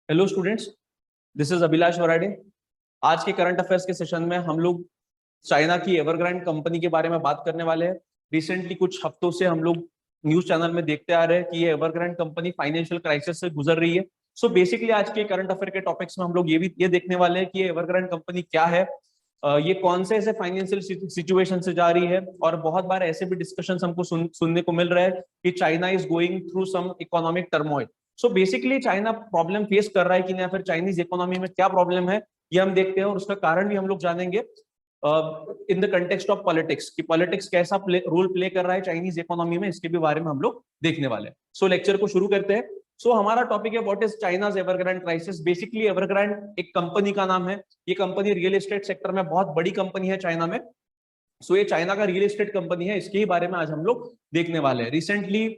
Hello students, this is Abhilash Varade. आज के current affairs के सेशन में हम लोग चाइना की एवरग्रांड कंपनी के बारे में बात करने वाले हैं। रिसेंटली कुछ हफ्तों से हम लोग न्यूज चैनल में देखते आ रहे हैं कि ये एवरग्रांड कंपनी फाइनेंशियल क्राइसिस से गुजर रही है। सो बेसिकली आज के करंट अफेयर के टॉपिक्स में हम लोग ये देखने वाले हैं कि ये एवरग्रांड कंपनी क्या है, ये कौन से ऐसे फाइनेंशियल सिचुएशन से जा रही है। और बहुत बार ऐसे भी डिस्कशंस हमको सुनने को मिल रहा है कि China is going through some economic turmoil. So basically China problem face कर रहा है कि नहीं, फिर चाइनीज इकोनॉमी में क्या प्रॉब्लम है ये हम देखते हैं और उसका कारण भी हम लोग जानेंगे in the context of politics कि पॉलिटिक्स कैसा रोल प्ले कर रहा है चाइनीज इकोनॉमी में, इसके भी बारे में हम लोग देखने वाले हैं। सो लेक्चर को शुरू करते हैं। सो हमारा टॉपिक है what is China's Evergrande crisis. Basically Evergrande एक कंपनी का नाम है। ये कंपनी रियल एस्टेट सेक्टर में बहुत बड़ी कंपनी है चाइना में। सो ये चाइना का रियल एस्टेट कंपनी है, इसके ही बारे में आज हम लोग देखने वाले हैं। रिसेंटली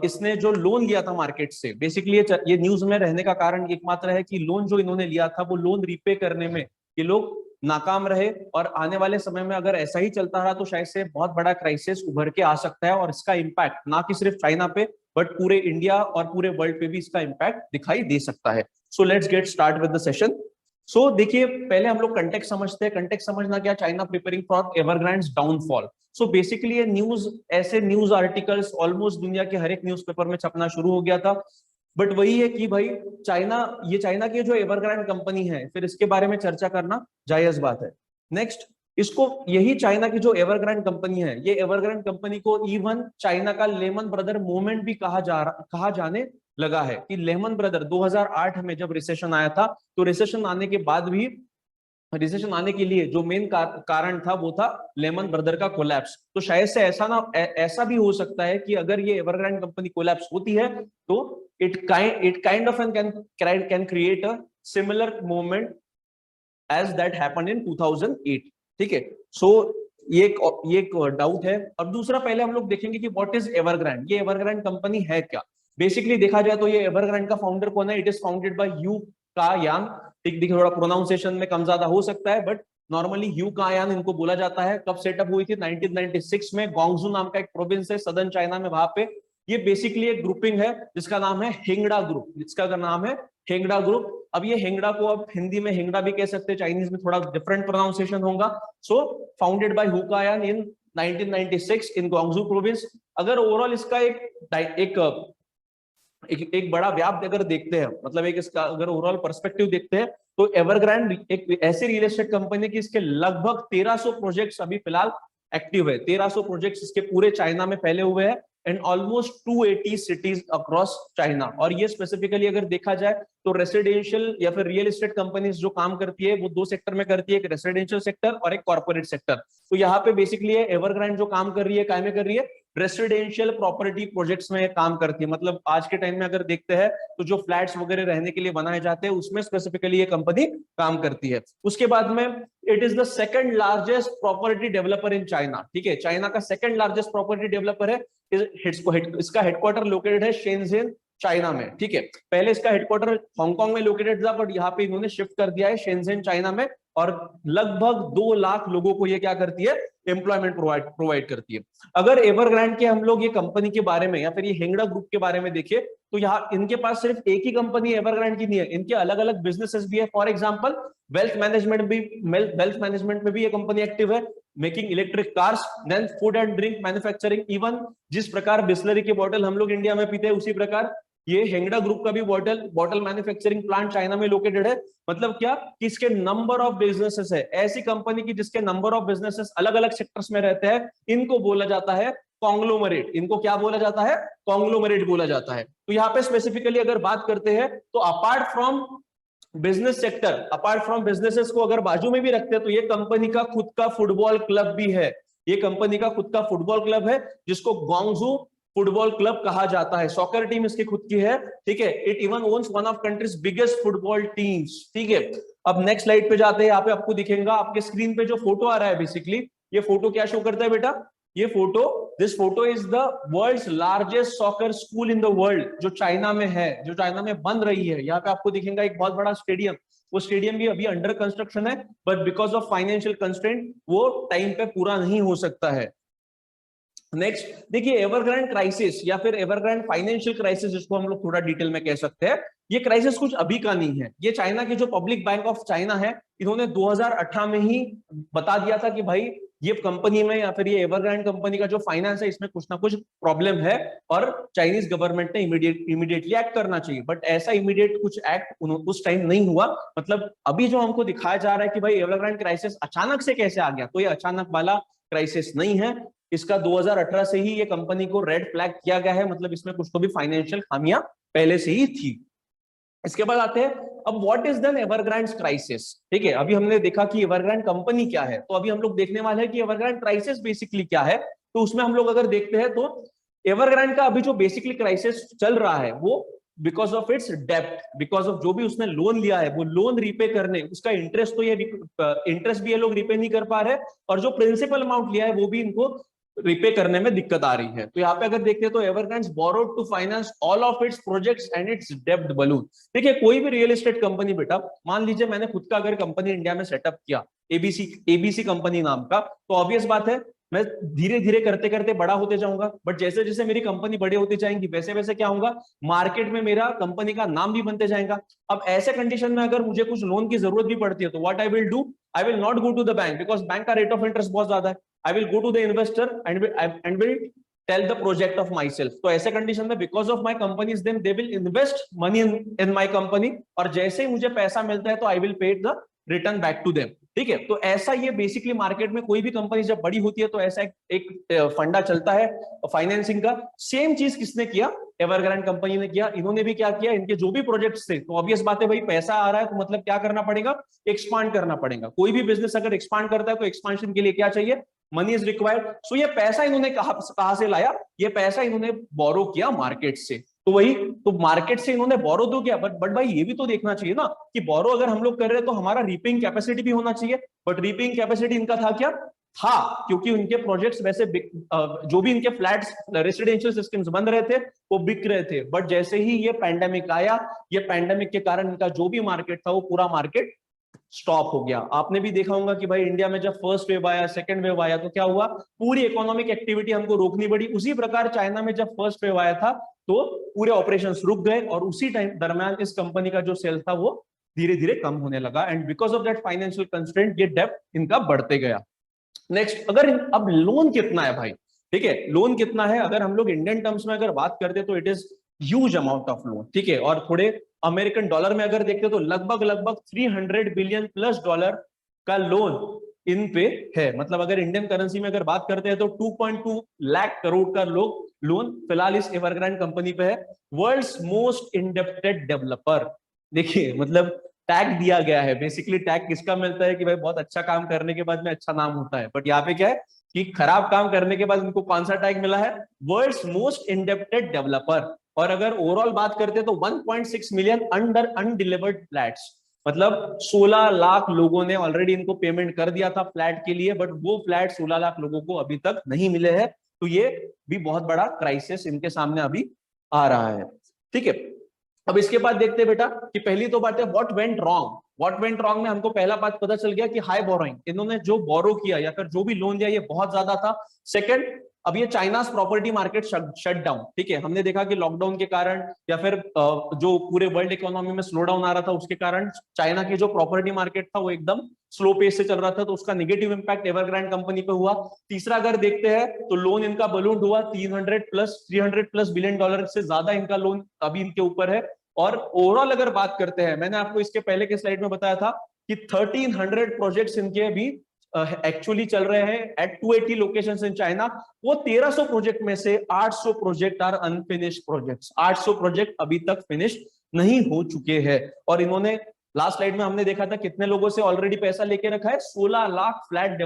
इसने जो लोन लिया था मार्केट से, बेसिकली ये न्यूज में रहने का कारण एकमात्र है कि लोन जो इन्होंने लिया था वो लोन रीपे करने में ये लोग नाकाम रहे। और आने वाले समय में अगर ऐसा ही चलता रहा तो शायद से बहुत बड़ा क्राइसिस उभर के आ सकता है और इसका इम्पैक्ट ना कि सिर्फ चाइना पे बट पूरे इंडिया और पूरे वर्ल्ड पे भी इसका इम्पैक्ट दिखाई दे सकता है। So let's get start with the session. So देखिए, पहले हम लोग कंटेक्स्ट समझते हैं। कंटेक्स्ट समझना क्या, China preparing for Evergrande's downfall. So basically ये न्यूज, ऐसे न्यूज आर्टिकल्स ऑलमोस्ट दुनिया के हर एक न्यूज़पेपर में छपना शुरू हो गया था। बट वही है कि भाई चाइना की जो एवरग्रांड कंपनी है, फिर इसके बारे में चर्चा करना जायज बात है। नेक्स्ट, इसको यही चाइना की जो एवरग्रांड कंपनी है, ये एवरग्रांड कंपनी को इवन चाइना का लेमन ब्रदर मूवमेंट भी कहा जाने लगा है कि लेमन ब्रदर 2008 में जब रिसेशन आया था, तो रिसेशन आने के बाद भी, रिसेशन आने के लिए जो मेन कारण था वो था लेमन ब्रदर का कोलैप्स। तो शायद से ऐसा भी हो सकता है कि अगर ये एवरग्रांड कंपनी कोलैप्स होती है तो it kind of can create a similar movement as that happened in 2008। ठीक है। सो ये एक डाउट है। और दूसरा, पहले हम लोग देखेंगे कि व्हाट इज एवरग्रांड, ये एवरग्रांड कंपनी है क्या। बेसिकली देखा जाए तो ये एवरग्रांड का फाउंडर कौन है, it is founded by you का यान। देखिए, थोड़ा प्रोनाउंसिएशन में कम ज्यादा हो सकता है बट नॉर्मली यू का यान इनको बोला जाता है। कब सेटअप हुई थी, 1996 में। गोंगजू नाम का एक प्रोविंस है सदर्न चाइना में, वहां पे ये बेसिकली एक ग्रुपिंग है जिसका नाम है हेंगडा ग्रुप, जिसका नाम है हेंगडा ग्रुप। अब ये हेंगडा को अब हिंदी में हेंगडा भी कह सकते हैं, चाइनीज में थोड़ा डिफरेंट प्रोनाउंसिएशन होगा। So founded by Hui Ka Yan in 1996 in Guangzhou province. अगर ओवरऑल इसका एक बड़ा व्याप अगर देखते हैं, मतलब एक इसका अगर ओवरऑल पर्सपेक्टिव देखते हैं, तो एवरग्रांड एक ऐसी रियल एस्टेट कंपनी की इसके लगभग 1300 प्रोजेक्ट्स अभी फिलहाल एक्टिव है। 1300 प्रोजेक्ट्स इसके पूरे चाइना में फैले हुए हैं and almost 280 cities across China. और ये स्पेसिफिकली अगर देखा जाए तो रेसिडेंशियल या फिर रियल एस्टेट कंपनीज जो काम करती है वो दो सेक्टर में करती है, एक रेसिडेंशियल सेक्टर और एक कॉर्पोरेट सेक्टर। तो यहाँ पे बेसिकली एवरग्रांड जो काम कर रही है, काय में कर रही है, रेसिडेंशियल प्रॉपर्टी प्रोजेक्ट्स में काम करती है। मतलब आज के टाइम में अगर देखते हैं तो जो फ्लैट्स वगैरह रहने के लिए बनाए जाते हैं उसमें स्पेसिफिकली ये कंपनी काम करती है। उसके बाद में it is the second largest property developer in China. ठीक है, चाइना का सेकंड लार्जेस्ट प्रॉपर्टी डेवलपर है। इसका हेडक्वार्टर लोकेटेड है शेंझेन चाइना में। ठीक है, पहले इसका हेडक्वार्टर हांगकांग में लोकेटेड था बट यहाँ पे इन्होंने शिफ्ट कर दिया है शेंझेन चाइना में। और लगभग 2 लाख लोगों को ये क्या करती है, एम्प्लॉयमेंट प्रोवाइड करती है। अगर एवरग्रांड के हम लोग ये कंपनी के बारे में या फिर ये हेंगडा ग्रुप के बारे में देखें तो यहाँ इनके पास सिर्फ एक ही कंपनी एवरग्रांड की नहीं है, इनके अलग अलग बिजनेसेस भी है। फॉर एग्जांपल वेल्थ मैनेजमेंट में भी ये कंपनी एक्टिव है, making electric cars, then food and drink manufacturing. Even जिस प्रकार बिस्लरी की बोतल हम लोग इंडिया में पीते हैं उसी प्रकार ये हेंगडा ग्रुप का भी बॉटल मैन्युफैक्चरिंग प्लांट चाइना में लोकेटेड है। मतलब क्या कि इसके नंबर ऑफ बिजनेसेस है, ऐसी कंपनी की जिसके नंबर ऑफ बिजनेसेस अलग अलग सेक्टर्स में रहते हैं, इनको बोला जाता है कॉन्ग्लोमरेट। इनको क्या बोला जाता है, कॉन्ग्लोमरेट बोला जाता है। तो यहाँ पे स्पेसिफिकली अगर बात करते हैं तो apart from business sector, apart from businesses को अगर बाजू में भी रखते हैं तो ये कंपनी का खुद का फुटबॉल क्लब भी है। ये कंपनी का खुद का फुटबॉल क्लब है जिसको ग्वांगजू फुटबॉल क्लब कहा जाता है। सॉकर टीम इसकी खुद की है। ठीक है, it even owns one of country's biggest football teams. ठीक है, अब नेक्स्ट स्लाइड पे जाते हैं। यहाँ पे आपको दिखेगा, आपके स्क्रीन पे जो फोटो आ रहा है, बेसिकली ये फोटो क्या शो करता है बेटा, ये photo, this photo is the world's largest soccer school in the world, जो चाइना में है, जो चाइना में बन रही है। यहाँ पे आपको दिखेगा एक बहुत बड़ा स्टेडियम, वो स्टेडियम भी अभी अंडर कंस्ट्रक्शन है but because of financial constraint वो टाइम पे पूरा नहीं हो सकता है। नेक्स्ट देखिए, एवरग्रांड क्राइसिस या फिर एवरग्रांड फाइनेंशियल क्राइसिस, जिसको हम लोग थोड़ा डिटेल में कह सकते हैं, ये क्राइसिस कुछ अभी का नहीं है। ये चाइना की जो पब्लिक बैंक ऑफ चाइना है, इन्होंने 2018 में ही बता दिया था कि भाई ये कंपनी में या फिर ये एवरग्रांड कंपनी का जो फाइनेंस है इसमें कुछ ना कुछ प्रॉब्लम है और चाइनीज गवर्नमेंट ने इमीडिएटली एक्ट करना चाहिए। बट ऐसा इमीडिएट कुछ एक्ट उस टाइम नहीं हुआ। मतलब अभी जो हमको दिखाया जा रहा है कि भाई एवरग्रांड क्राइसिस अचानक से कैसे आ गया, तो ये अचानक वाला क्राइसिस नहीं है। इसका 2018 से ही ये कंपनी को रेड फ्लैग किया गया है, मतलब इसमें कुछ तो भी फाइनेंशियल खामियां पहले से ही थी। इसके बाद आते हैं अब व्हाट इज देन एवरग्रांड क्राइसिस। ठीक है, अभी हमने देखा कि एवरग्रांड कंपनी क्या है, तो अभी हम लोग देखने वाले हैं कि एवरग्रांड क्राइसिस बेसिकली क्या है। तो उसमें हम लोग अगर देखते हैं तो एवरग्रांड का अभी जो बेसिकली क्राइसिस चल रहा है वो बिकॉज ऑफ इट्स डेब्ट, बिकॉज ऑफ जो भी उसने लोन लिया है वो लोन रीपे करने, उसका इंटरेस्ट तो ये इंटरेस्ट भी ये लोग रीपे नहीं कर पा रहे, और जो प्रिंसिपल अमाउंट लिया है वो भी इनको रिपे करने में दिक्कत आ रही है। तो यहाँ पे अगर देखते हैं तो Evergrande borrowed to finance all of its projects and its डेब्ट बलून। देखिए कोई भी रियल एस्टेट कंपनी, बेटा मान लीजिए मैंने खुद का अगर कंपनी इंडिया में सेटअप किया, एबीसी कंपनी नाम का, तो ऑब्वियस बात है मैं धीरे धीरे करते करते बड़ा होते जाऊंगा। बट जैसे जैसे मेरी कंपनी बड़े होती जाएंगी वैसे वैसे क्या होगा, मार्केट में मेरा कंपनी का नाम भी बनते जाएगा। अब ऐसे कंडीशन में अगर मुझे कुछ लोन की जरूरत भी पड़ती है तो what I will do, I will not go to the bank, because bank का रेट ऑफ इंटरेस्ट बहुत ज्यादा है। I will go to the investor and will tell the project of myself. तो ऐसे कंडीशन में because of my companies then they will invest money in my company, और जैसे ही मुझे पैसा मिलता है तो I will pay the return back to them। ठीक है, तो ऐसा ये बेसिकली मार्केट में कोई भी कंपनी जब बड़ी होती है तो ऐसा एक फंडा चलता है फाइनेंसिंग का। सेम चीज किसने किया, एवरग्रांड कंपनी ने किया। इन्होंने भी क्या किया, इनके जो भी प्रोजेक्ट्स थे, तो ऑब्वियस बात है भाई पैसा आ रहा है तो मतलब क्या करना पड़ेगा, एक्सपांड करना पड़ेगा। कोई भी बिजनेस अगर एक्सपांड करता है तो एक्सपांशन के लिए क्या चाहिए, मनी इज रिक्वायर्ड। सो ये पैसा इन्होंने कहां से लाया, ये पैसा इन्होंने बोरो किया मार्केट से। तो वही, तो मार्केट से इन्होंने बोरो तो किया, बट भाई ये भी तो देखना चाहिए ना कि बोरो अगर हम लोग कर रहे हैं तो हमारा रीपिंग कैपेसिटी भी होना चाहिए। बट रीपिंग कैपेसिटी इनका था क्या, था, क्योंकि उनके प्रोजेक्ट्स वैसे जो भी इनके फ्लैट्स रेसिडेंशियल सिस्टम्स बन रहे थे वो बिक रहे थे। बट जैसे ही ये पैंडेमिक आया, ये पैंडेमिक के कारण इनका जो भी मार्केट था वो पूरा मार्केट स्टॉप हो गया। आपने भी देखा होगा कि भाई इंडिया में जब फर्स्ट वेव आया, सेकंड वेव आया, तो क्या हुआ, पूरी इकोनॉमिक एक्टिविटी हमको रोकनी पड़ी। उसी प्रकार चाइना में जब फर्स्ट वेव आया था तो पूरे ऑपरेशंस रुक गए, और उसी टाइम दरम्यान इस कंपनी का जो सेल था वो धीरे धीरे कम होने लगा, and because of that financial constraint ये डेब्ट इनका बढ़ते गया। नेक्स्ट, अगर अब लोन कितना है भाई, ठीक है, लोन कितना है, अगर हम लोग इंडियन टर्म्स में अगर बात करते हैं तो it is huge amount of loan. ठीक है, और थोड़े अमेरिकन डॉलर में अगर देखते हैं तो लगभग 300 बिलियन प्लस डॉलर का लोन इन पे है। मतलब अगर इंडियन करेंसी में अगर बात करते हैं तो 2.2 लाख करोड़ का लोन फिलहाल इस एवरग्रांड कंपनी पे है। World's most indebted developer. देखिए मतलब टैग दिया गया है, बेसिकली टैग किसका मिलता है कि भाई बहुत अच्छा काम करने के बाद में अच्छा नाम होता है, बट यहाँ पे क्या है कि खराब काम करने के बाद उनको कौन सा टैग मिला है, वर्ल्ड्स मोस्ट इंडेप्टेड डेवलपर। और अगर ओवरऑल बात करते हैं तो 1.6 मिलियन अंडर अनडिलीवर्ड फ्लैट्स, मतलब 16 लाख लोगों ने ऑलरेडी इनको पेमेंट कर दिया था फ्लैट के लिए, बट वो फ्लैट 16 लाख लोगों को अभी तक नहीं मिले हैं। तो ये भी बहुत बड़ा क्राइसिस इनके सामने अभी आ रहा है। ठीक है, अब इसके बाद देखते हैं बेटा कि पहली तो बात है what went wrong. What went wrong में हमको पहला बात पता चल गया कि हाई बोरोइंग, इन्होंने जो बोरो किया या फिर जो भी लोन दिया ये बहुत ज्यादा था। सेकंड, अब ये China's property market shut down. ठीक है, हमने देखा कि लॉकडाउन के कारण या फिर जो पूरे वर्ल्ड इकोनॉमी में स्लो डाउन आ रहा था उसके कारण चाइना की जो प्रॉपर्टी मार्केट था वो एकदम स्लो पेस से चल रहा था, तो उसका नेगेटिव इंपैक्ट एवरग्रांड कंपनी पे हुआ। तीसरा अगर देखते हैं तो लोन इनका बलून हुआ 300 प्लस बिलियन डॉलर से ज्यादा इनका लोन अभी इनके ऊपर है। और ओवरऑल अगर बात करते हैं, मैंने आपको इसके पहले के स्लाइड में बताया था कि 1300 प्रोजेक्ट्स इनके अभी एक्चुअली चल रहे हैं एट 280 लोकेशंस इन चाइना। वो 1300 प्रोजेक्ट में से 800 project are unfinished projects, 800 project अभी तक फिनिश नहीं हो चुके हैं। और इन्होंने लास्ट स्लाइड में हमने देखा था कितने लोगों से ऑलरेडी पैसा लेके रखा है, 16 लाख फ्लैट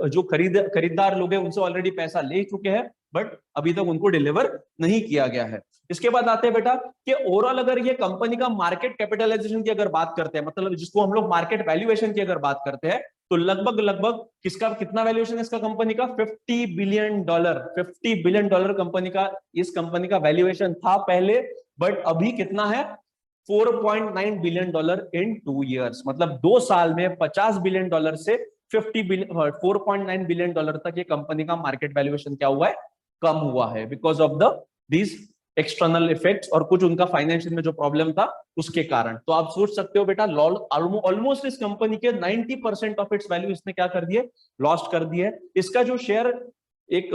जो खरीदार लोग हैं उनसे ऑलरेडी पैसा ले चुके हैं, बट अभी तक उनको डिलीवर नहीं किया गया है। इसके बाद आते हैं बेटा कि ओवरऑल अगर ये कंपनी का मार्केट कैपिटलाइजेशन की अगर बात करते हैं, मतलब जिसको हम लोग मार्केट वैल्यूएशन की अगर बात करते हैं, तो लगभग किसका कितना वैल्यूएशन है इसका कंपनी का, 50 billion dollar. 50 billion dollar company का, इस कंपनी का वैल्यूएशन था पहले, बट अभी कितना है, 4.9 बिलियन डॉलर इन 2 years। मतलब 2 साल में 50 बिलियन डॉलर से 50 बिलियन, $4.9 बिलियन तक ये कंपनी का मार्केट वैल्यूएशन क्या हुआ है, कम हुआ है, because of the these external effects और कुछ उनका फाइनेंशियल में जो प्रॉब्लम था उसके कारण। तो आप सोच सकते हो बेटा, ऑलमोस्ट इस कंपनी के 90% ऑफ इट्स वैल्यू इसने क्या कर दिए, लॉस्ट कर दिए। इसका जो शेयर एक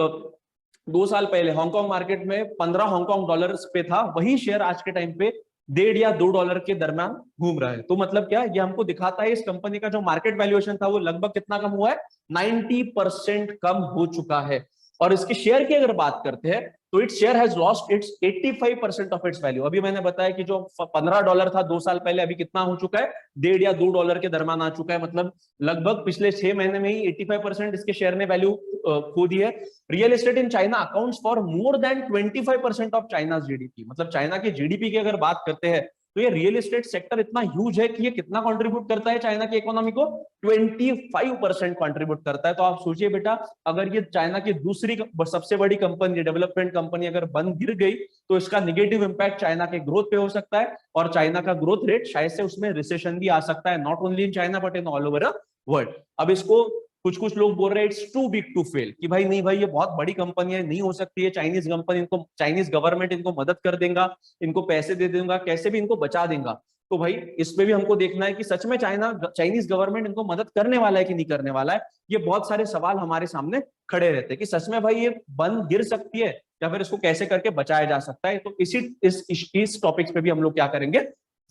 2 साल पहले हांगकांग मार्केट में 15 हांगकांग डॉलर्स पे था, वही शेयर आज के टाइम पे $1.5 या $2 के दरम्यान घूम रहा है। तो मतलब क्या, ये हमको दिखाता है इस कंपनी का जो मार्केट वैल्यूएशन था वो लगभग कितना कम हुआ है, 90% कम हो चुका है। और इसके शेयर की अगर बात करते हैं तो its share has lost its 85% of its value. अभी मैंने बताया कि जो $15 था 2 साल पहले, अभी कितना हो चुका है, $1.5 या $2 के दरम्यान आ चुका है। मतलब लगभग पिछले 6 महीने में ही 85% इसके शेयर ने वैल्यू खो दी है। Real estate in China accounts for more than 25% of China GDP. मतलब चाइना के जीडीपी की अगर बात करते हैं तो ये रियल एस्टेट सेक्टर इतना ह्यूज है कि ये कितना कंट्रीब्यूट करता है चाइना की इकोनॉमी को, 25% कंट्रीब्यूट करता है। तो आप सोचिए बेटा, अगर ये चाइना की दूसरी सबसे बड़ी कंपनी, डेवलपमेंट कंपनी अगर बंद गिर गई तो इसका निगेटिव इंपैक्ट चाइना के ग्रोथ पे हो सकता है, और चाइना का ग्रोथ रेट शायद से उसमें रिसेशन भी आ सकता है, not only in China but in all over world. अब इसको कुछ लोग बोल रहे हैं it's too big to fail, कि भाई नहीं भाई, ये बहुत बड़ी कंपनी है, नहीं हो सकती है, चाइनीज कंपनी, इनको चाइनीज गवर्नमेंट इनको मदद कर देगा, इनको पैसे दे देगा, कैसे भी इनको बचा देगा। तो भाई इसमें भी हमको देखना है कि सच में चाइनीज गवर्नमेंट इनको मदद करने वाला है कि नहीं करने वाला है। ये बहुत सारे सवाल हमारे सामने खड़े रहते हैं कि सच में भाई ये बंद गिर सकती है या फिर इसको कैसे करके बचाया जा सकता है। तो इस टॉपिक्स पे भी हम लोग क्या करेंगे,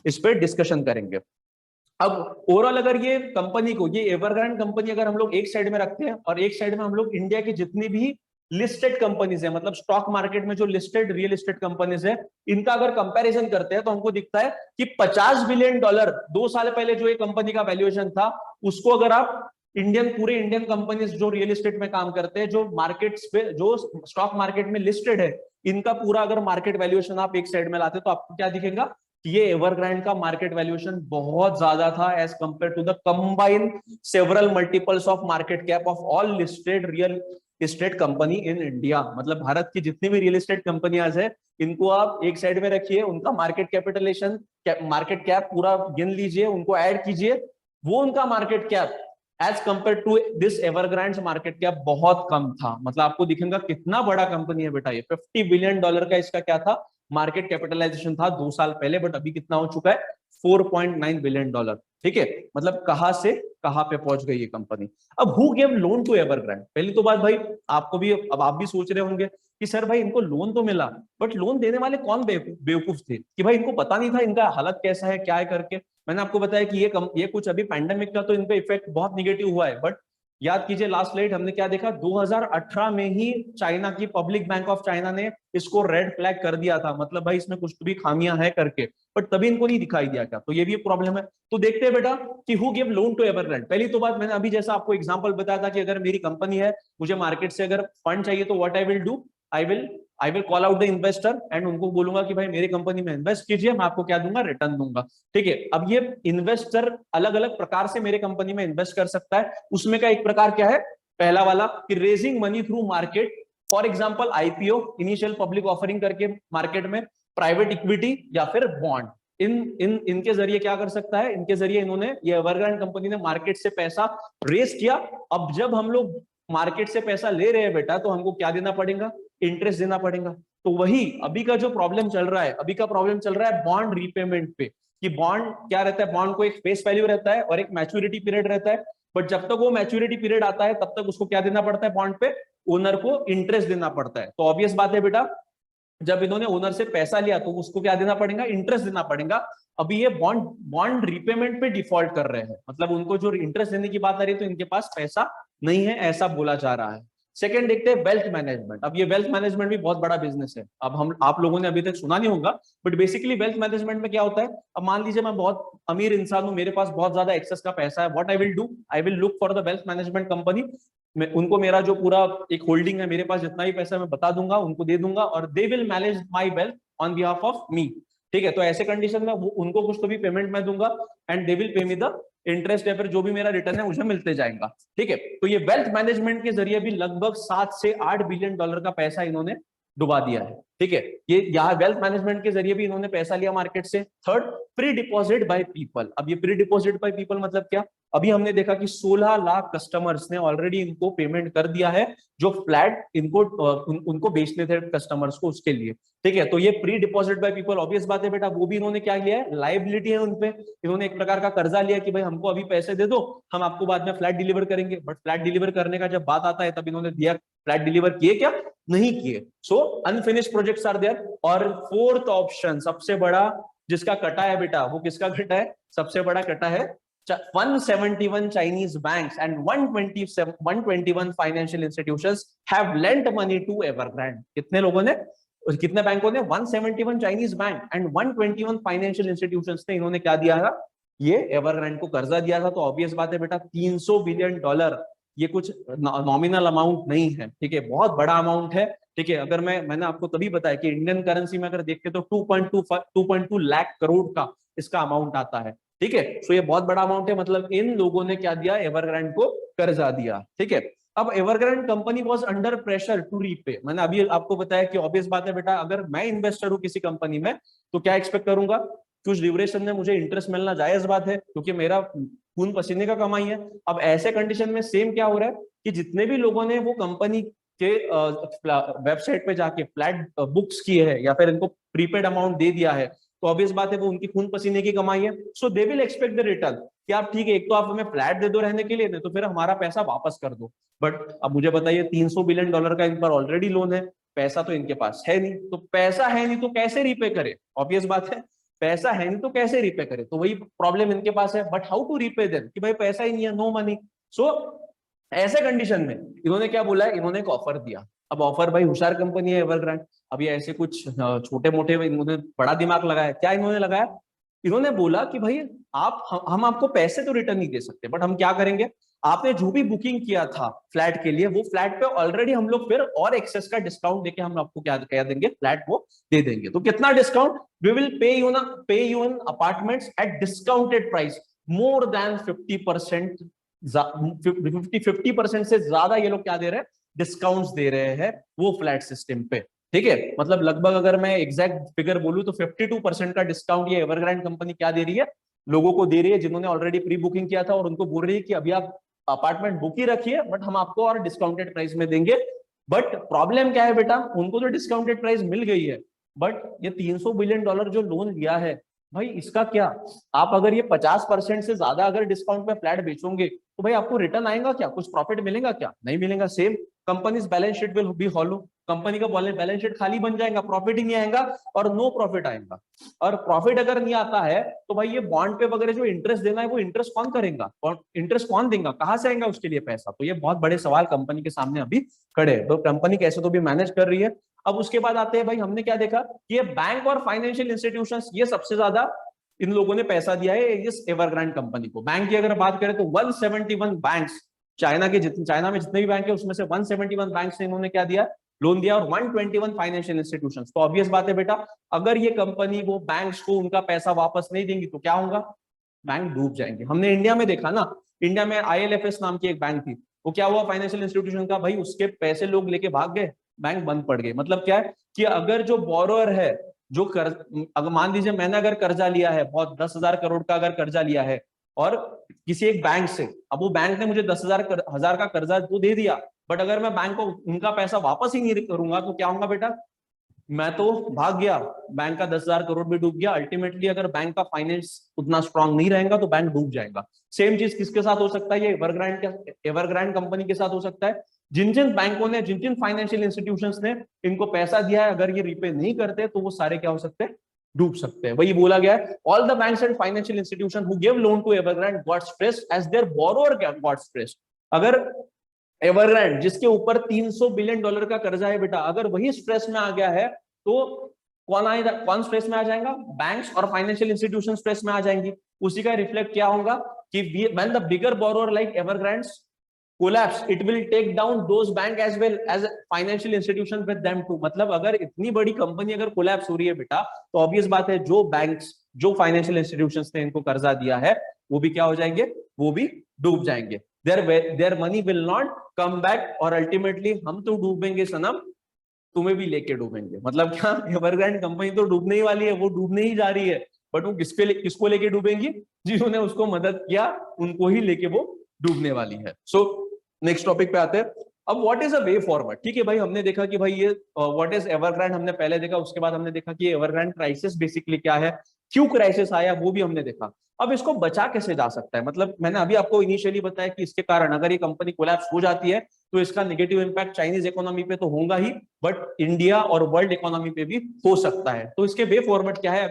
इस पे डिस्कशन करेंगे। अब ओवरऑल अगर ये कंपनी को, ये एवरग्रांड कंपनी अगर हम लोग एक साइड में रखते हैं और एक साइड में हम लोग इंडिया की जितनी भी लिस्टेड कंपनीज है, मतलब स्टॉक मार्केट में जो लिस्टेड रियल एस्टेट कंपनीज है, इनका अगर कंपैरिजन करते हैं तो हमको दिखता है कि $50 बिलियन 2 साल पहले जो ये कंपनी का वैल्यूएशन था, उसको अगर आप पूरे इंडियन कंपनीज जो रियल एस्टेट में काम करते हैं, जो मार्केट्स पे, जो स्टॉक मार्केट में लिस्टेड है, इनका पूरा अगर मार्केट वैल्यूएशन आप एक साइड में लाते तो आपको क्या दिखेगा, ये एवरग्रांड का मार्केट वैल्यूएशन बहुत ज्यादा था as compare to the combine several multiples of market cap of all listed real estate company in India. मतलब भारत की जितनी भी रियल एस्टेट कंपनियां है, इनको आप एक साइड में रखिए, उनका मार्केट कैपिटलेशन, मार्केट कैप पूरा गिन लीजिए, उनको ऐड कीजिए, वो उनका market cap as compare to this Evergrande market cap बहुत कम था। मतलब आपको दिखेगा कितना बड़ा कंपनी है बेटा ये, $50 बिलियन का इसका क्या था, मार्केट कैपिटलाइजेशन था 2 साल पहले, बट अभी कितना हो चुका है, $4.9 बिलियन। ठीक है, मतलब कहां से कहां पे पहुंच गई ये कंपनी। अब हु गिव लोन टू एवरग्रांड, पहली तो बात भाई आपको भी, अब आप भी सोच रहे होंगे कि सर भाई इनको लोन तो मिला, बट लोन देने वाले कौन बेवकूफ थे कि भाई इनको पता नहीं था इनका हालत कैसा है, क्या है करके। मैंने आपको बताया कि ये कुछ अभी पैंडेमिक का तो इन पे इफेक्ट बहुत निगेटिव हुआ है, बट याद कीजिए लास्ट स्लाइड हमने क्या देखा, 2018 में ही चाइना की पब्लिक बैंक ऑफ चाइना ने इसको रेड फ्लैग कर दिया था, मतलब भाई इसमें कुछ तो भी खामियां है करके, बट तभी इनको नहीं दिखाई दिया क्या, तो ये भी एक प्रॉब्लम है। तो देखते हैं बेटा कि हु गिव लोन टू एवरग्रांड। पहली तो बात, मैंने अभी जैसा आपको एग्जांपल बताया था कि अगर मेरी कंपनी है, मुझे मार्केट से अगर फंड चाहिए तो what I will do, I will call out the investor and उनको बोलूंगा कि भाई मेरी कंपनी में इन्वेस्ट कीजिए, मैं आपको क्या दूंगा, रिटर्न दूंगा। ठीक है, अब ये इन्वेस्टर अलग अलग प्रकार से मेरे कंपनी में इन्वेस्ट कर सकता है। उसमें का एक प्रकार क्या है, पहला वाला कि raising money through market, for example IPO, initial public offering करके मार्केट में, प्राइवेट इक्विटी या फिर बॉन्ड। इनके जरिए क्या कर सकता है, इनके जरिए इन्होंने, ये एवरग्रांड कंपनी ने मार्केट से पैसा रेज किया। अब जब हम लोग मार्केट से पैसा ले रहे हैं बेटा, तो हमको क्या देना पड़ेगा, इंटरेस्ट देना पड़ेगा। तो वही अभी का जो प्रॉब्लम चल रहा है, अभी का प्रॉब्लम चल रहा है बॉन्ड रीपेमेंट पे, कि बॉन्ड क्या रहता है, बॉन्ड को एक फेस वैल्यू रहता है और एक मैच्योरिटी पीरियड रहता है, बट जब तक वो मैच्योरिटी पीरियड आता है तब तक उसको क्या देना पड़ता है, बॉन्ड पे ओनर को इंटरेस्ट देना पड़ता है। तो ऑब्वियस बात है बेटा, जब इन्होंने ओनर से पैसा लिया तो उसको क्या देना पड़ेगा, इंटरेस्ट देना पड़ेगा। अभी ये बॉन्ड रीपेमेंट पे डिफॉल्ट कर रहे हैं, मतलब उनको जो इंटरेस्ट देने की बात आ रही है तो इनके पास पैसा नहीं है, ऐसा बोला जा रहा है। सेकंड देखते हैं वेल्थ मैनेजमेंट। अब ये वेल्थ मैनेजमेंट भी बहुत बड़ा बिजनेस है। अब आप लोगों ने अभी तक सुना नहीं होगा, बट बेसिकली वेल्थ मैनेजमेंट में क्या होता है, अब मान लीजिए मैं बहुत अमीर इंसान हूं, मेरे पास बहुत ज्यादा एक्सेस का पैसा है, what I will do, I will look for the wealth management company. मैं उनको, मेरा जो पूरा एक होल्डिंग है, मेरे पास जितना भी पैसा मैं बता दूंगा, उनको दे दूंगा, और they will manage my wealth on behalf of me. ठीक है, तो ऐसे कंडीशन में उनको कुछ तो भी पेमेंट मैं दूंगा and they will pay me the interest, या फिर जो भी मेरा रिटर्न है मुझे मिलते जाएगा। ठीक है, तो ये वेल्थ मैनेजमेंट के जरिए भी लगभग 7 से 8 बिलियन डॉलर का पैसा इन्होंने डुबा दिया है। ठीक है, ये यहाँ वेल्थ मैनेजमेंट के जरिए भी इन्होंने पैसा लिया मार्केट से। Third, pre deposit by people. अब ये प्री डिपॉजिट बाय पीपल मतलब क्या, अभी हमने देखा कि 16 लाख कस्टमर्स ने ऑलरेडी इनको पेमेंट कर दिया है, जो फ्लैट इनको उनको बेचने थे कस्टमर्स को, उसके लिए। ठीक है, तो ये pre deposit by people, obvious बात है बेटा, वो भी इन्होंने क्या किया है, लाइबिलिटी है उनपे, इन्होंने एक प्रकार का कर्जा लिया कि भाई हमको अभी पैसे दे दो, हम आपको बाद में फ्लैट डिलीवर करेंगे। बट फ्लैट डिलीवर करने का जब बात आता है तब इन्होंने दिया, फ्लैट डिलीवर किए क्या, नहीं किए। सो अनफिनिश्ड प्रोजेक्ट्स आर देयर। और फोर्थ ऑप्शन सबसे बड़ा जिसका कटा है बेटा, वो किसका कटा है, सबसे बड़ा कटा है 171 Chinese banks and 121 financial institutions have lent money to Evergrande. कितने लोगों ने, कितने बैंकों ने, 171 Chinese bank and 121 financial institutions ने इन्होंने क्या दिया था, ये एवरग्रांड को कर्जा दिया था। तो ऑब्वियस बात है बेटा, $300 बिलियन, ये कुछ नॉमिनल अमाउंट नहीं है, ठीक है, बहुत बड़ा अमाउंट है। ठीक है, अगर मैंने आपको तभी बताया कि इंडियन करेंसी में अगर देखते तो 2.2 लाख करोड़ का इसका अमाउंट आता है। ठीक है, सो ये बहुत बड़ा अमाउंट है, मतलब इन लोगों ने क्या दिया, एवरग्रांड को कर्जा दिया। ठीक है, अब Evergrande company was under pressure to repay. मैंने अभी आपको बताया कि ऑब्वियस बात है बेटा, अगर मैं इन्वेस्टर हूं किसी कंपनी में तो क्या एक्सपेक्ट करूंगा, कुछ ड्यूरेशन में मुझे इंटरेस्ट मिलना जायज बात है, क्योंकि मेरा खून पसीने का कमाई है। अब ऐसे कंडीशन में सेम क्या हो रहा है कि जितने भी लोगों ने वो कंपनी के वेबसाइट पे जाके फ्लैट बुक्स किए हैं या फिर इनको प्रीपेड अमाउंट दे दिया है, तो ऑब्वियस बात है वो उनकी खून पसीने की कमाई है। So they will expect the return कि आप ठीक है, एक तो आप हमें फ्लैट दे दो रहने के लिए, नहीं तो फिर हमारा पैसा वापस कर दो। बट अब मुझे बताइए, $300 बिलियन का इन पर ऑलरेडी लोन है, पैसा तो इनके पास है नहीं, तो पैसा है नहीं तो कैसे रीपे करे, ऑब्वियस बात है, पैसा है नहीं तो कैसे रीपे करे, तो वही प्रॉब्लम इनके पास है। But how to repay them, कि भाई पैसा ही नहीं है, नो मनी। सो ऐसे कंडीशन में इन्होंने क्या बोला है, इन्होंने एक ऑफर दिया। अब ऑफर, भाई होशियार कंपनी है एवरग्रांड, अभी ऐसे कुछ छोटे मोटे, इन्होंने बड़ा दिमाग लगाया। क्या इन्होंने लगाया, इन्होंने बोला कि भाई हम आपको पैसे तो रिटर्न नहीं दे सकते, बट हम क्या करेंगे, आपने जो भी बुकिंग किया था फ्लैट के लिए, वो फ्लैट पे ऑलरेडी हम लोग फिर और एक्सेस का डिस्काउंट देके हम आपको क्या कह देंगे, फ्लैट वो दे देंगे। तो कितना discount, we will pay you an apartments at discounted price more than 50%, 50% से ज्यादा ये लोग क्या दे रहे हैं, डिस्काउंट्स दे रहे हैं वो फ्लैट सिस्टम पे। ठीक है, मतलब लगभग अगर मैं एग्जैक्ट फिगर बोलूं तो 52% का डिस्काउंट ये एवरग्रांड कंपनी क्या दे रही है, लोगों को दे रही है जिन्होंने ऑलरेडी प्री बुकिंग किया था, और उनको बोल रही है कि अभी आप अपार्टमेंट बुक ही रखिए, बट हम आपको और डिस्काउंटेड प्राइस में देंगे। बट प्रॉब्लम क्या है बेटा, उनको तो डिस्काउंटेड प्राइस मिल गई है, बट ये $300 बिलियन जो लोन लिया है, भाई इसका क्या, आप अगर ये 50% से ज्यादा अगर डिस्काउंट में फ्लैट बेचोगे तो भाई आपको रिटर्न आएगा क्या, कुछ प्रॉफिट मिलेगा क्या, नहीं मिलेगा। Same companies balance sheet will be hollow, company का बैलेंस शीट खाली बन जाएगा, प्रॉफिट ही नहीं आएगा और नो प्रॉफिट आएगा। और प्रॉफिट अगर नहीं आता है तो भाई ये बॉन्ड पे वगैरह जो इंटरेस्ट देना है वो इंटरेस्ट कौन करेगा, इंटरेस्ट कौन देगा, कहां से आएगा उसके लिए पैसा। तो ये बहुत बड़े सवाल कंपनी के सामने अभी खड़े हैं। तो कंपनी कैसे तो भी मैनेज कर रही है। अब उसके बाद आते हैं भाई, हमने क्या देखा कि ये बैंक और फाइनेंशियल इंस्टीट्यूशंस, ये सबसे ज्यादा इन लोगों ने पैसा दिया है इस एवरग्रांड कंपनी को। बैंक की अगर बात करें तो 171 बैंक्स, चाइना में जितने भी बैंक है उसमें से 171 बैंक्स ने इन्होंने क्या दिया, लोन दिया, और 121 फाइनेंशियल इंस्टीट्यूशंस। तो ऑब्वियस बात है बेटा, अगर ये कंपनी वो बैंक्स को उनका पैसा वापस नहीं देंगी तो क्या होगा, बैंक डूब जाएंगे। हमने इंडिया में देखा ना, इंडिया में IL&FS नाम की एक बैंक थी, वो क्या हुआ फाइनेंशियल इंस्टीट्यूशन का, भाई उसके पैसे लोग लेके भाग गए, बैंक बंद पड़ गए। मतलब क्या है कि अगर जो बोरोअर है, जो अगर मान लीजिए मैंने अगर कर्जा लिया है, बहुत 10,000 करोड़ का अगर कर्जा लिया है और किसी एक बैंक से, अब वो बैंक ने मुझे 10,000 का कर्जा तो दे दिया, बट अगर मैं बैंक को उनका पैसा वापस ही नहीं करूंगा तो क्या होगा बेटा, मैं तो भाग गया, बैंक का 10,000 करोड़ भी डूब गया। अल्टीमेटली अगर बैंक का फाइनेंस उतना स्ट्रांग नहीं रहेगा तो बैंक डूब जाएगा। सेम चीज किसके साथ हो सकता है, ये एवरग्रांड कंपनी के साथ हो सकता है। जिन जिन बैंकों ने, जिन जिन फाइनेंशियल इंस्टीट्यूशंस ने इनको पैसा दिया है, अगर ये रिपे नहीं करते तो वो सारे क्या हो सकते हैं, डूब सकते हैं। वही बोला गया है, all the banks and financial institution who give loan to Evergrande got stressed as their borrower got stressed. अगर एवरग्रांड जिसके ऊपर $300 बिलियन का कर्जा है बेटा, अगर वही स्ट्रेस में आ गया है तो कौन स्ट्रेस में आ जाएगा, बैंक्स और फाइनेंशियल इंस्टीट्यूशन स्ट्रेस में आ जाएंगी। उसी का रिफ्लेक्ट क्या होगा कि when the bigger borrower like Evergrande collapse, it will take down those bank as well as financial institutions with them too। मतलब अगर इतनी बड़ी कंपनी अगर कोलैप्स हो रही है बेटा, तो ऑब्वियस बात है जो बैंक्स, जो फाइनेंशियल इंस्टीट्यूशंस ने इनको कर्जा दिया है वो भी क्या हो जाएंगे, वो भी डूब जाएंगे। Their money will not come back, और अल्टीमेटली हम तो डूबेंगे सनम, तुम्हें भी लेके डूबेंगे। मतलब क्या, एवरग्रांड कंपनी तो डूबने ही वाली है, वो डूबने ही जा रही है, बट वो किसको लेके डूबेंगी? जिन्होंने उसको मदद किया उनको ही लेके वो डूबने वाली है। सो नेक्स्ट टॉपिक पे आते हैं। अब what is a way forward? ठीक है भाई, हमने देखा कि भाई ये व्हाट इज एवरग्रांड हमने पहले देखा, उसके बाद हमने देखा कि एवरग्रांड क्राइसिस बेसिकली क्या है, क्यों क्राइसिस आया वो भी हमने देखा। अब इसको बचा कैसे जा सकता है? मतलब मैंने अभी आपको इनिशियली बताया कि इसके कारण अगर ये कंपनी कोलैप्स हो जाती है तो इसका नेगेटिव इंपैक्ट चाइनीज इकोनॉमी पे तो होगा ही, बट इंडिया और वर्ल्ड इकोनॉमी पे भी हो सकता है। तो इसके वे फॉरवर्ड क्या है?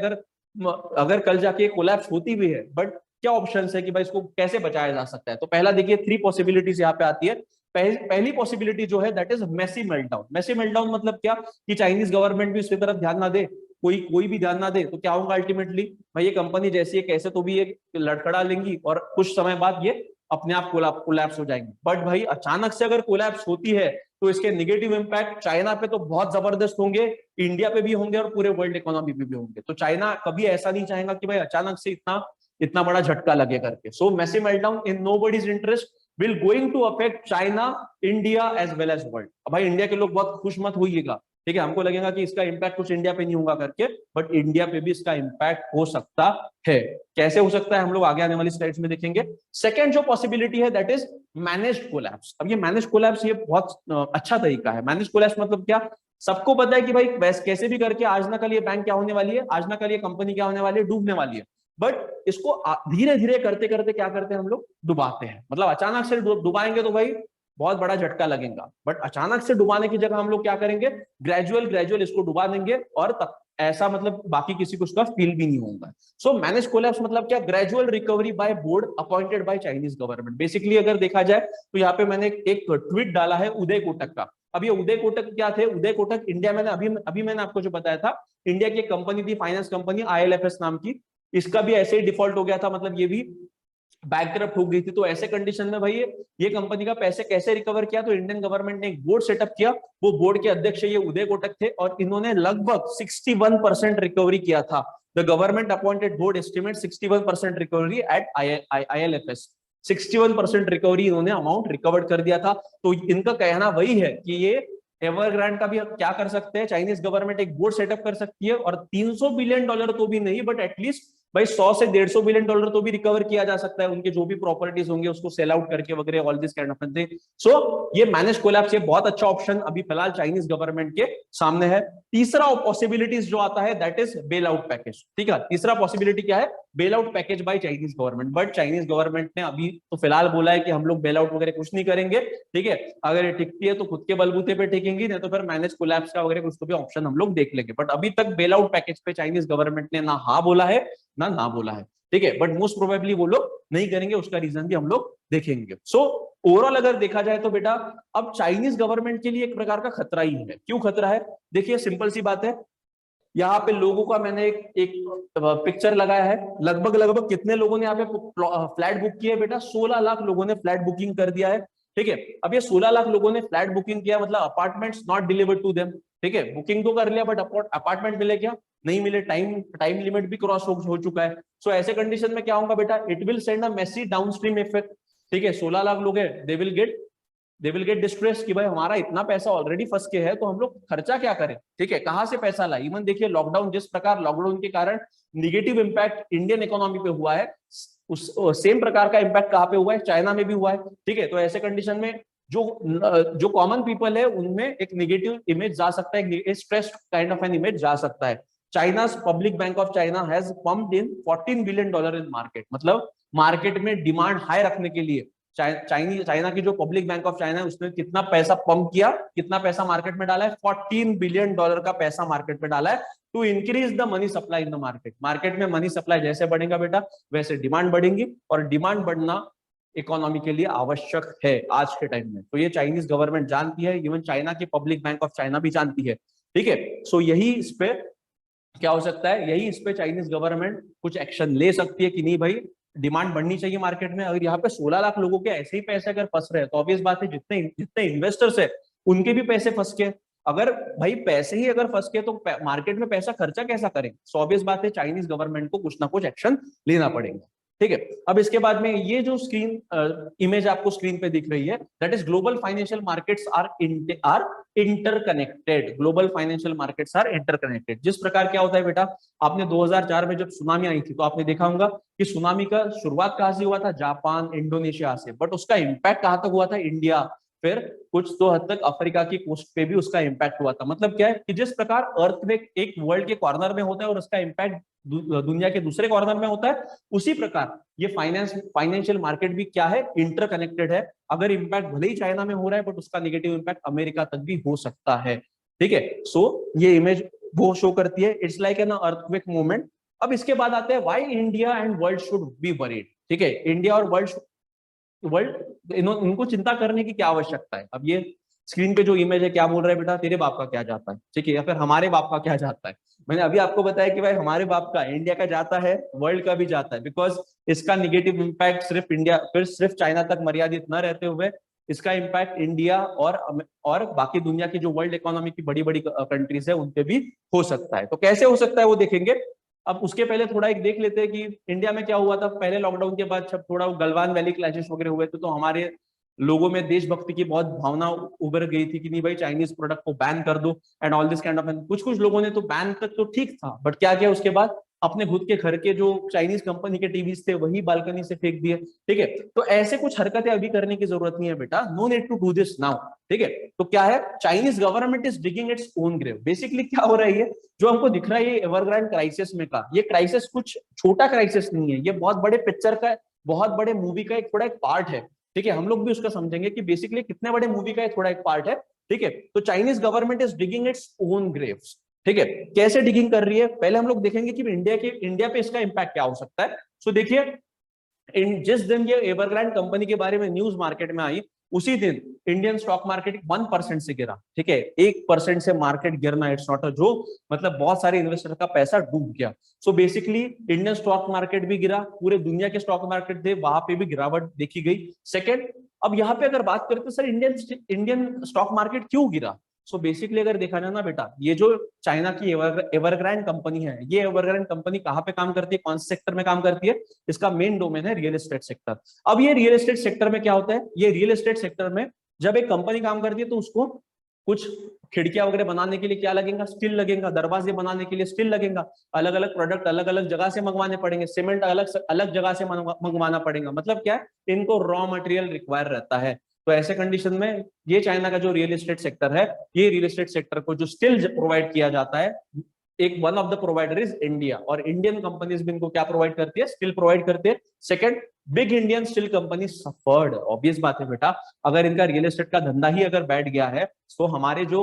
अगर कल जाके कोलैप्स होती भी है, बट क्या ऑप्शन है कि भाई इसको कैसे बचाया जा सकता है? तो पहला देखिए, 3 पॉसिबिलिटीज यहाँ पे आती है। पहली पॉसिबिलिटी जो है that is messy meltdown. Messy meltdown मतलब क्या कि चाइनीज गवर्नमेंट भी उसकी तरफ ध्यान ना दे, कोई भी ध्यान ना दे, तो क्या होगा अल्टीमेटली? भाई ये कंपनी जैसी है कैसे तो भी ये लड़खड़ा लेंगी और कुछ समय बाद ये अपने आप कोलैप्स हो जाएंगी। बट भाई अचानक से अगर कोलैप्स होती है तो इसके नेगेटिव इंपैक्ट चाइना पे तो बहुत जबरदस्त होंगे, इंडिया पे भी होंगे और पूरे वर्ल्ड इकोनॉमी पे भी होंगे। तो चाइना कभी ऐसा नहीं चाहेगा कि भाई अचानक से इतना इतना बड़ा झटका लगे करके। So massive meltdown in nobody's interest will going to affect China, India as well as world. भाई इंडिया के लोग बहुत खुश मत होइएगा, ठीक है? हमको लगेगा कि इसका इंपैक्ट कुछ इंडिया पे नहीं होगा करके, बट इंडिया पे भी इसका इंपैक्ट हो सकता है। कैसे हो सकता है हम लोग आगे आने वाली स्लाइड्स में देखेंगे। सेकंड जो पॉसिबिलिटी है दैट इज मैनेज्ड कोलैप्स। अब ये मैनेज्ड कोलैप्स ये बहुत अच्छा तरीका है। मैनेज्ड कोलैप्स मतलब क्या? सबको पता है कि भाई कैसे भी करके आज ना कल ये बैंक क्या होने वाली है, आज ना कल ये कंपनी क्या होने वाली है, डूबने वाली है। बट इसको धीरे धीरे करते करते क्या करते हैं हम लोग? डुबाते हैं। मतलब अचानक से डुबाएंगे तो भाई बहुत बड़ा झटका लगेगा, बट अचानक से डुबाने की जगह हम लोग क्या करेंगे? ग्रेजुअल ग्रेजुअल इसको डुबा देंगे और तब ऐसा मतलब बाकी किसी को उसका फील भी नहीं होगा। सो मैनेज कोलैप्स मतलब क्या? Gradual recovery by board appointed by Chinese government. Basically अगर देखा जाए तो यहाँ पे मैंने एक ट्वीट डाला है उदय कोटक का। अब ये उदय कोटक क्या थे? उदय कोटक इंडिया, मैंने अभी मैंने आपको जो बताया था, इंडिया की एक कंपनी थी फाइनेंस कंपनी IL&FS नाम की, इसका भी ऐसे ही डिफॉल्ट हो गया था, मतलब ये भी बैंकरप्ट हो गई थी। तो ऐसे कंडीशन में भाई ये कंपनी का पैसे कैसे रिकवर किया? तो इंडियन गवर्नमेंट ने एक बोर्ड सेटअप किया, वो बोर्ड के अध्यक्ष ये उदय कोटक थे और इन्होंने लगभग 61% रिकवरी किया था। The government appointed board estimate 61% recovery at IL&FS। 61% recovery इन्होंने अमाउंट रिकवर्ड कर दिया था। तो इनका कहना वही है कि ये एवरग्रांड का भी क्या कर सकते हैं, चाइनीज गवर्नमेंट एक बोर्ड सेटअप कर सकती है और $300 बिलियन तो भी नहीं, बट एटलीस्ट भाई 100 से $150 बिलियन तो भी रिकवर किया जा सकता है, उनके जो भी प्रॉपर्टीज होंगे उसको सेल आउट करके वगैरह, all this kind of thing. So ये मैनेज कोलैप्स ये बहुत अच्छा ऑप्शन अभी फिलहाल चाइनीज गवर्नमेंट के सामने है। तीसरा पॉसिबिलिटीज जो आता है that is bail out package. ठीक है, तीसरा पॉसिबिलिटी क्या है? Bail out package by Chinese government. But Chinese government ने अभी तो फिलहाल बोला है कि हम लोग बेल आउट वगैरह कुछ नहीं करेंगे, ठीक है? अगर ये टिकती है तो खुद के बलबूते पे टिकेंगी, नहीं तो फिर मैनेज कोलैप्स का वगैरह कुछ तो भी ऑप्शन हम लोग देख लेंगे। बट अभी तक बेल आउट पैकेज पे चाइनीज गवर्नमेंट ने ना हाँ बोला है ना बोला है, ठीक है? बट मोस्ट प्रोबेबली वो लोग नहीं करेंगे, उसका रीजन भी हम लोग देखेंगे। सो ओवरऑल अगर देखा जाए तो बेटा अब चाइनीज गवर्नमेंट के लिए एक प्रकार का खतरा ही है। क्यों खतरा है? देखिए सिंपल सी बात है, यहाँ पे लोगों का मैंने एक पिक्चर लगाया है। लगभग कितने लोगों ने यहाँ पे फ्लैट बुक किया है बेटा? 16 लाख लोगों ने फ्लैट बुकिंग कर दिया है, ठीक है? अब ये 16 लाख लोगों ने फ्लैट बुकिंग किया, मतलब apartments not delivered to them, ठीक है? बुकिंग तो कर लिया बट अपार्टमेंट मिले क्या? नहीं मिले। टाइम लिमिट भी क्रॉस हो चुका है। सो ऐसे कंडीशन में क्या होगा बेटा? It will send a massive downstream effect, ठीक है? 16 लाख लोग हैं, दे विल गेट डिस्ट्रेस कि भाई हमारा इतना पैसा ऑलरेडी फंस के है तो हम लोग खर्चा क्या करें, ठीक है? कहां से पैसा लाए? इवन देखिए लॉकडाउन, जिस प्रकार लॉकडाउन के कारण निगेटिव इंपैक्ट इंडियन इकोनॉमी पे हुआ है, उस सेम प्रकार का इंपैक्ट कहां पे हुआ है? चाइना में भी हुआ है, ठीक है? तो ऐसे कंडीशन में जो कॉमन पीपल है उनमें एक नेगेटिव इमेज जा सकता है, stressed kind of an image जा सकता है। चाइना's public bank of China has pumped in $14 billion in market. मतलब मार्केट में डिमांड हाई रखने के लिए चाइना की जो पब्लिक बैंक ऑफ चाइना है उसने कितना पैसा पंप किया, कितना पैसा मार्केट में डाला है? $14 बिलियन का पैसा मार्केट में डाला है to increase the money supply in the market. Market में मनी सप्लाई जैसे बढ़ेगा बेटा वैसे डिमांड बढ़ेंगी, और डिमांड बढ़ना इकोनॉमी के लिए आवश्यक है आज के टाइम में। तो ये चाइनीज गवर्नमेंट जानती है, इवन चाइना की पब्लिक बैंक ऑफ चाइना भी जानती है, ठीक है? सो यही इस पे क्या हो सकता है, यही इस पे चाइनीज गवर्नमेंट कुछ एक्शन ले सकती है कि नहीं भाई डिमांड बढ़नी चाहिए मार्केट में। अगर यहाँ पे 16 लाख लोगों के ऐसे ही पैसे अगर फंस रहे हैं तो ऑब्वियस बात है जितने जितने इन्वेस्टर्स है उनके भी पैसे फंस के, अगर भाई पैसे ही अगर फंस के तो मार्केट में पैसा खर्चा कैसा करें? सो ऑब्वियस बात है चाइनीज गवर्नमेंट को कुछ ना कुछ एक्शन लेना पड़ेगा। ठीक है। अब इसके बाद में ये जो स्क्रीन इमेज आपको स्क्रीन पे दिख रही है, that is global financial markets are interconnected. Global financial markets are interconnected. जिस प्रकार क्या होता है बेटा, आपने 2004 में जब सुनामी आई थी तो आपने देखा होगा कि सुनामी का शुरुआत कहां से हुआ था, जापान इंडोनेशिया से, बट उसका इंपैक्ट कहां तक हुआ था, इंडिया, फिर कुछ तो हद तक अफ्रीका की कोस्ट पे भी उसका इंपैक्ट हुआ था। मतलब क्या है कि जिस प्रकार अर्थक्वेक एक वर्ल्ड के कॉर्नर में होता है और उसका इंपैक्ट दुनिया के दूसरे कॉर्नर में होता है, उसी प्रकार ये फाइनेंशियल मार्केट भी क्या है, इंटरकनेक्टेड है। अगर इंपैक्ट भले ही चाइना में हो रहा है बट उसका नेगेटिव इंपैक्ट अमेरिका तक भी हो सकता है। ठीक है, सो ये इमेज वो शो करती है, it's like an earthquake movement. अब इसके बाद आते हैं why India and world should be worried. ठीक है, इंडिया और वर्ल्ड इनको चिंता करने की क्या आवश्यकता है। अब ये स्क्रीन पे जो इमेज है, क्या बोल रहा है बेटा, तेरे बाप का क्या जाता है, ठीक है, या फिर हमारे बाप का क्या जाता है। मैंने अभी आपको बताया कि भाई हमारे बाप का, इंडिया का जाता है, वर्ल्ड का भी जाता है, बिकॉज इसका निगेटिव इंपैक्ट सिर्फ इंडिया फिर सिर्फ चाइना तक मर्यादित न रहते हुए इसका इंपैक्ट इंडिया और बाकी दुनिया की जो वर्ल्ड इकोनॉमी की बड़ी बड़ी कंट्रीज है उन पे भी हो सकता है। तो कैसे हो सकता है वो देखेंगे। अब उसके पहले थोड़ा एक देख लेते हैं कि इंडिया में क्या हुआ था पहले लॉकडाउन के बाद, जब थोड़ा गलवान वैली क्लैशेस वगैरह हुए थे तो हमारे लोगों में देशभक्ति की बहुत भावना उभर गई थी कि नहीं भाई चाइनीज प्रोडक्ट को बैन कर दो and all this kind of. कुछ लोगों ने तो बैन तक तो ठीक था, बट क्या किया उसके बाद, अपने खुद के घर के जो चाइनीज कंपनी के टीवीज थे वही बालकनी से फेंक दिए। ठीक है, तो ऐसे कुछ हरकतें अभी करने की जरूरत नहीं है बेटा, no need to do this now. ठीक है, तो क्या है, Chinese government is digging its own grave. Basically क्या हो रहा है, ये जो हमको दिख रहा है ये एवरग्रांड क्राइसिस में का, ये क्राइसिस कुछ छोटा क्राइसिस नहीं है, ये बहुत बड़े पिक्चर का, बहुत बड़े मूवी का एक थोड़ा एक पार्ट है। ठीक है, हम लोग भी उसका समझेंगे कि बेसिकली कितने बड़े मूवी का थोड़ा एक पार्ट है। ठीक है, तो Chinese government is digging its own Graves. ठीक है, कैसे डिगिंग कर रही है, पहले हम लोग देखेंगे कि इंडिया पे इसका इंपैक्ट क्या हो सकता है। सो देखिए, जिस दिन ये एवरग्रांड कंपनी के बारे में न्यूज मार्केट में आई, उसी दिन इंडियन स्टॉक मार्केट 1% से गिरा। ठीक है, 1% से मार्केट गिरना, इट्स नॉट अ जोक, मतलब बहुत सारे इन्वेस्टर का पैसा डूब गया। So basically Indian stock market भी गिरा, पूरे दुनिया के स्टॉक मार्केट थे वहां पे भी गिरावट देखी गई। सेकेंड, अब यहाँ पे अगर बात करते सर इंडियन स्टॉक मार्केट क्यों गिरा, सो बेसिकली अगर देखा जाए ना बेटा, ये जो चाइना की एवरग्रांड कंपनी है, ये एवरग्रांड कंपनी कहाँ पे काम करती है, कौन से सेक्टर में काम करती है, इसका मेन डोमेन है रियल एस्टेट सेक्टर। अब ये रियल एस्टेट सेक्टर में क्या होता है, ये रियल एस्टेट सेक्टर में जब एक कंपनी काम करती है तो उसको कुछ खिड़कियां वगैरह बनाने के लिए क्या लगेगा, स्टील लगेगा, दरवाजे बनाने के लिए स्टील लगेगा, अलग अलग प्रोडक्ट अलग अलग जगह से मंगवाने पड़ेंगे, सीमेंट अलग अलग जगह से मंगवाना पड़ेगा। मतलब क्या है, इनको रॉ मटेरियल रिक्वायर रहता है। तो ऐसे कंडीशन में ये चाइना का जो रियल एस्टेट सेक्टर है, ये रियल एस्टेट सेक्टर को जो स्टिल प्रोवाइड किया जाता है, एक one of the provider is India, और इंडियन कंपनीज भी इनको क्या प्रोवाइड करती है, स्टिल प्रोवाइड करते हैं। Second, big Indian steel company suffered, obvious बात है बेटा, अगर इनका रियल एस्टेट का धंधा ही अगर बैठ गया है तो हमारे जो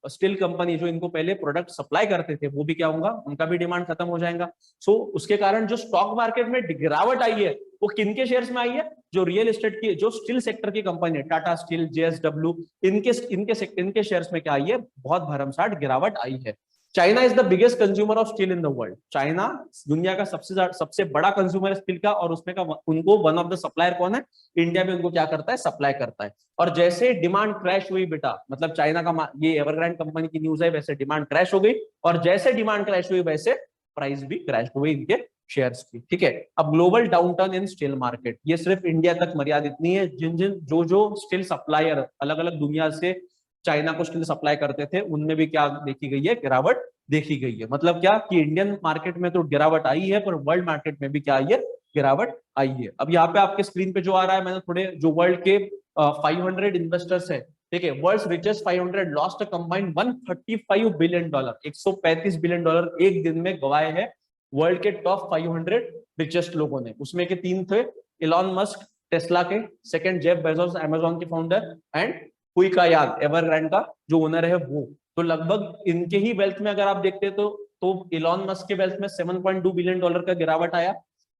स्टील कंपनी जो इनको पहले प्रोडक्ट सप्लाई करते थे वो भी क्या होगा, उनका भी डिमांड खत्म हो जाएगा। सो उसके कारण जो स्टॉक मार्केट में गिरावट आई है वो किन के शेयर्स में आई है, जो रियल एस्टेट की, जो स्टील सेक्टर की कंपनी है, टाटा स्टील, जेएसडब्ल्यू, इनके शेयर्स में क्या आई है, बहुत भरमसाठ गिरावट आई है। China is the biggest consumer of steel in the world. China दुनिया का सबसे बड़ा कंज्यूमर है स्टील का, और उसमें का उनको वन ऑफ द सप्लायर कौन है, इंडिया में उनको क्या करता है, सप्लाई करता है। और जैसे डिमांड क्रैश हुई बेटा, मतलब चाइना का ये एवरग्रांड कंपनी की न्यूज है, वैसे डिमांड क्रैश हो गई, और जैसे डिमांड क्रैश हुई वैसे प्राइस भी क्रैश हो गई इनके शेयर्स की। ठीक है, अब ग्लोबल डाउनटर्न इन स्टील मार्केट, ये सिर्फ इंडिया तक मर्यादित नहीं है, जो स्टील सप्लायर अलग अलग दुनिया से चाइना को स्टील सप्लाई करते थे उनमें भी क्या देखी गई है, गिरावट देखी गई है। मतलब क्या कि इंडियन मार्केट में तो गिरावट आई है, पर वर्ल्ड मार्केट में भी क्या आई है, गिरावट आई है। अब यहाँ पे आपके स्क्रीन पे जो आ रहा है, मैंने थोड़े जो वर्ल्ड के 500 इन्वेस्टर्स है, ठीक है, world richest 500 lost combined $135 billion, $135 billion एक दिन में गवाए हैं वर्ल्ड के टॉप 500 रिचेस्ट लोगों ने। उसमें के 3 थे, इलॉन मस्क टेस्ला के, सेकंड जेफ बेजोस अमेजॉन के फाउंडर, एंड हुई का याद एवरग्रांड का जो ओनर है वो। तो लगभग इनके ही वेल्थ में अगर आप देखते हैं तो इलॉन मस्क के वेल्थ में $7.2 बिलियन का गिरावट आया,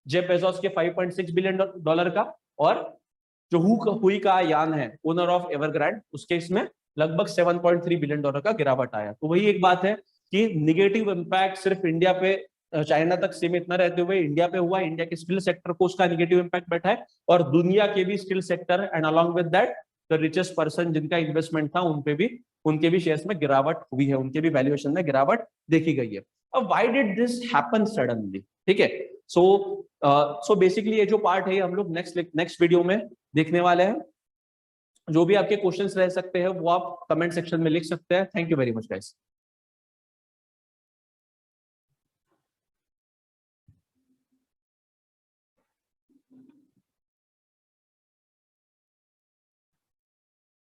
जेफ बेजोस के $5.6 बिलियन का, और जो हुई का यान है ओनर ऑफ एवरग्रांड, उसके इसमें लगभग $7.3 बिलियन का गिरावट आया। तो वही एक बात है कि निगेटिव इंपैक्ट सिर्फ इंडिया पे, चाइना तक सीमित न रहते हुए इंडिया पे हुआ, इंडिया के स्टील सेक्टर को उसका निगेटिव इंपैक्ट बैठा है, और दुनिया के भी steel sector and along with that the richest person जिनका इन्वेस्टमेंट था उनके भी शेयर्स में गिरावट हुई है, उनके भी वैल्यूएशन में गिरावट देखी गई है। अब why did this happen suddenly, ठीक है, सो बेसिकली ये जो पार्ट है हम लोग नेक्स्ट वीडियो में देखने वाले हैं। जो भी आपके क्वेश्चंस रह सकते हैं वो आप कमेंट सेक्शन में लिख सकते हैं। Thank you very much guys.